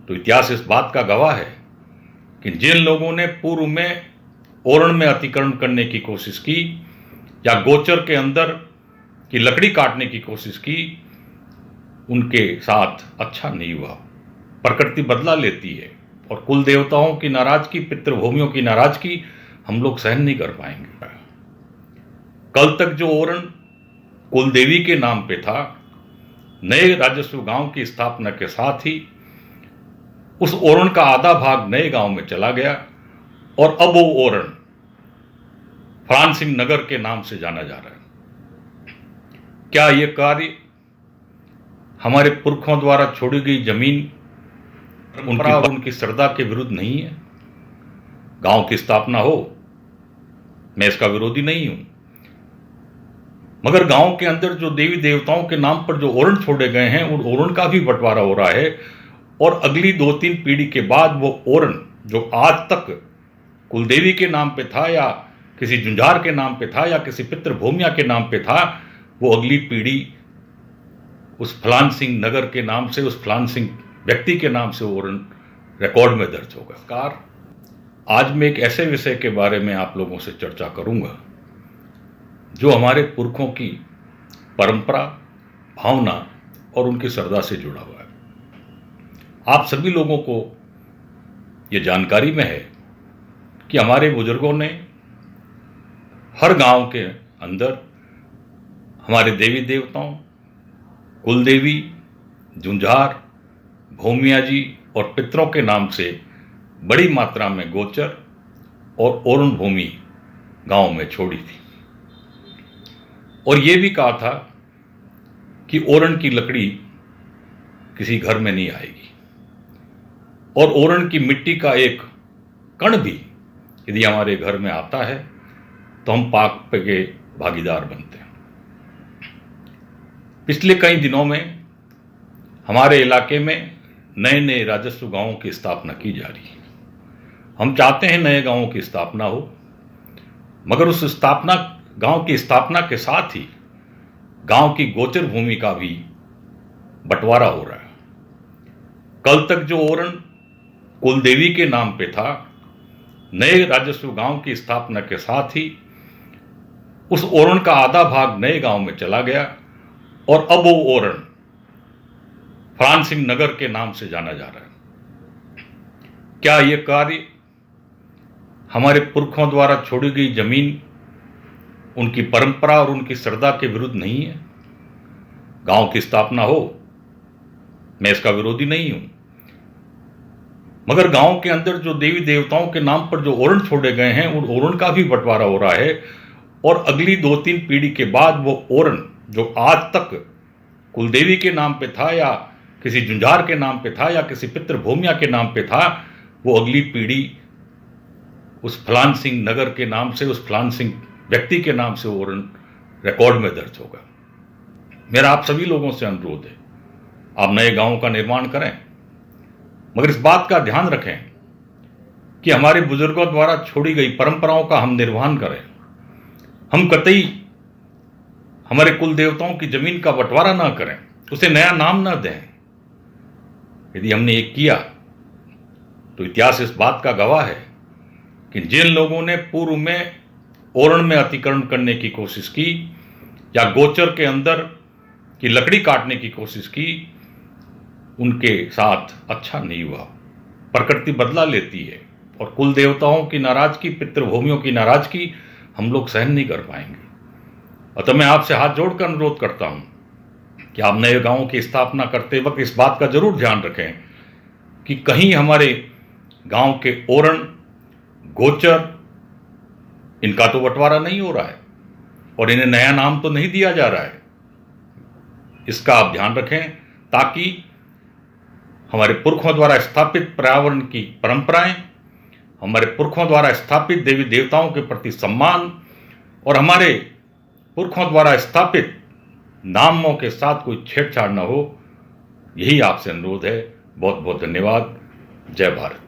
तो इतिहास इस बात का गवाह है कि जिन लोगों ने पूर्व में ओरण में अतिक्रमण करने की कोशिश की या गोचर के अंदर की लकड़ी काटने की कोशिश की, उनके साथ अच्छा नहीं हुआ। प्रकृति बदला लेती है और कुल देवताओं की नाराजगी, पितृभूमियों की नाराजगी हम लोग सहन नहीं कर पाएंगे। कल तक जो ओरण कुल देवी के नाम पे था, नए राजस्व गांव की स्थापना के साथ ही उस ओरण का आधा भाग नए गांव में चला गया और अब वो ओरण फलान सिंह नगर के नाम से जाना जा रहा है। क्या ये कार्य हमारे पुरखों द्वारा छोड़ी गई जमीन उनकी श्रद्धा के विरुद्ध नहीं है? गांव की स्थापना हो, मैं इसका विरोधी नहीं हूं, मगर गांव के अंदर जो देवी देवताओं के नाम पर जो ओरण छोड़े गए हैं, उन ओरण का भी बंटवारा हो रहा है और अगली 2-3 पीढ़ी के बाद वो ओरण जो आज तक कुलदेवी के नाम पे था या किसी जुंझार के नाम पे था या किसी पितृभूमिया के नाम पे था, वो अगली पीढ़ी उस फलान सिंह नगर के नाम से, उस फलान सिंह व्यक्ति के नाम से ओरण रिकॉर्ड में दर्ज होगा। कार आज मैं एक ऐसे विषय के बारे में आप लोगों से चर्चा करूंगा जो हमारे पुरखों की परंपरा, भावना और उनकी श्रद्धा से जुड़ा हुआ है। आप सभी लोगों को ये जानकारी में है कि हमारे बुजुर्गों ने हर गांव के अंदर हमारे देवी देवताओं, कुलदेवी, जुंझार, भूमिया जी और पितरों के नाम से बड़ी मात्रा में गोचर और ओरण भूमि गांव में छोड़ी थी और ये भी कहा था कि ओरण की लकड़ी किसी घर में नहीं आएगी और ओरण की मिट्टी का एक कण भी यदि हमारे घर में आता है तो हम पाप के भागीदार बनते हैं। पिछले कई दिनों में हमारे इलाके में नए नए राजस्व गांवों की स्थापना की जा रही है। हम चाहते हैं नए गांवों की स्थापना हो, मगर उस गांव की स्थापना के साथ ही गांव की गोचर भूमि का भी बंटवारा हो रहा है। कल तक जो ओरण कुलदेवी के नाम पे था, नए राजस्व गांव की स्थापना के साथ ही उस ओरण का आधा भाग नए गांव में चला गया और अब वो ओरण फलान सिंह नगर के नाम से जाना जा रहा है। क्या ये कार्य हमारे पुरखों द्वारा छोड़ी गई जमीन, उनकी परंपरा और उनकी श्रद्धा के विरुद्ध नहीं है? गांव की स्थापना हो, मैं इसका विरोधी नहीं हूं, मगर गांव के अंदर जो देवी देवताओं के नाम पर जो ओरण छोड़े गए हैं, उन ओरण का भी बंटवारा हो रहा है और अगली 2-3 पीढ़ी के बाद वो ओरण जो आज तक कुलदेवी के नाम पे था या किसी जुंझार के नाम पे था या किसी पितृभूमिया के नाम पे था, वो अगली पीढ़ी उस फलान सिंह नगर के नाम से, उस फलान सिंह व्यक्ति के नाम से ओरण रिकॉर्ड में दर्ज होगा। मेरा आप सभी लोगों से अनुरोध है, आप नए गांवों का निर्माण करें, मगर इस बात का ध्यान रखें कि हमारे बुजुर्गों द्वारा छोड़ी गई परंपराओं का हम निर्वहन करें। हम कतई हमारे कुल देवताओं की जमीन का बंटवारा ना करें, उसे नया नाम ना दें। यदि हमने ये किया तो इतिहास इस बात का गवाह है कि जिन लोगों ने पूर्व में ओरण में अतिक्रमण करने की कोशिश की या गोचर के अंदर की लकड़ी काटने की कोशिश की, उनके साथ अच्छा नहीं हुआ। प्रकृति बदला लेती है और कुल देवताओं की नाराजगी, पितृभूमियों की नाराजगी हम लोग सहन नहीं कर पाएंगे। अतः मैं आपसे हाथ जोड़कर अनुरोध करता हूं कि आप नए गांवों की स्थापना करते वक्त इस बात का जरूर ध्यान रखें कि कहीं हमारे गांव के ओरण, गोचर, इनका तो बंटवारा नहीं हो रहा है और इन्हें नया नाम तो नहीं दिया जा रहा है। इसका आप ध्यान रखें ताकि हमारे पुरखों द्वारा स्थापित पर्यावरण की परंपराएं, हमारे पुरखों द्वारा स्थापित देवी देवताओं के प्रति सम्मान और हमारे पुरखों द्वारा स्थापित नामों के साथ कोई छेड़छाड़ न हो, यही आपसे अनुरोध है। बहुत बहुत धन्यवाद। जय भारत।